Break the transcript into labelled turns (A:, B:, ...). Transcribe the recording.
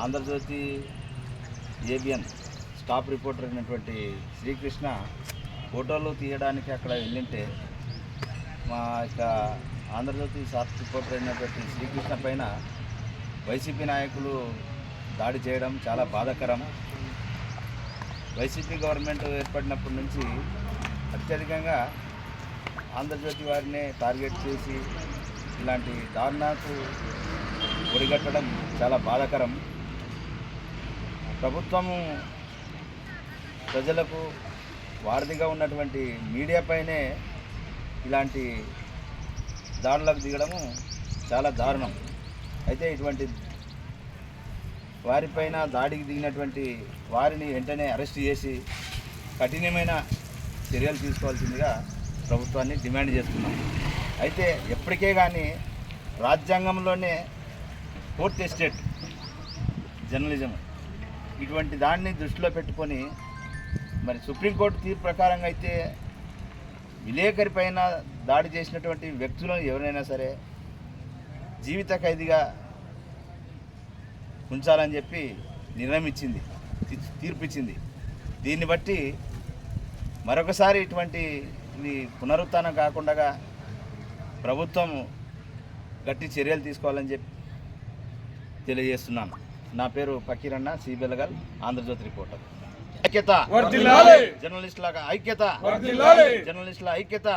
A: Andhra Jyothi ABN staff reporter అయినటువంటి శ్రీకృష్ణ ఫోటోలు తీయడానికి అక్కడ వెళ్ళింటే మా యొక్క ఆంధ్రజ్యోతి స్టాఫ్ రిపోర్టర్ అయినటువంటి శ్రీకృష్ణ పైన వైసీపీ నాయకులు దాడి చేయడం చాలా బాధాకరం. వైసీపీ గవర్నమెంట్ ఏర్పడినప్పటి నుంచి అత్యధికంగా ఆంధ్రజ్యోతి వారిని టార్గెట్ చేసి ఇలాంటి దారుణాలకు ఒడిగట్టడం చాలా బాధాకరం. ప్రభుత్వము ప్రజలకు వారధిగా ఉన్నటువంటి మీడియా పైనే ఇలాంటి దాడులకు దిగడము చాలా దారుణం. అయితే ఇటువంటి వారిపైన దాడికి దిగినటువంటి వారిని వెంటనే అరెస్ట్ చేసి కఠినమైన చర్యలు తీసుకోవాల్సిందిగా ప్రభుత్వాన్ని డిమాండ్ చేస్తున్నాం. అయితే ఎప్పటికే కానీ రాజ్యాంగంలోనే ఫోర్త్ ఎస్టేట్ జర్నలిజం ఇటువంటి దాన్ని దృష్టిలో పెట్టుకొని మరి సుప్రీంకోర్టు తీర్పు ప్రకారంగా అయితే విలేకరి పైన దాడి చేసినటువంటి వ్యక్తులను ఎవరైనా సరే జీవిత ఖైదీగా ఉంచాలని చెప్పి నిర్ణయం ఇచ్చింది, తీర్పు ఇచ్చింది. దీన్ని బట్టి మరొకసారి ఇటువంటి ఇది పునరుత్థానం కాకుండా ప్రభుత్వం గట్టి చర్యలు తీసుకోవాలని చెప్పి తెలియజేస్తున్నాను. నా పేరు ఫకీరన్న, సిబిఎల్గల్, ఆంధ్రజ్యోతి రిపోర్టర్. ఐక్యత జర్నలిస్టుల ఐక్యత, జర్నలిస్టుల ఐక్యత.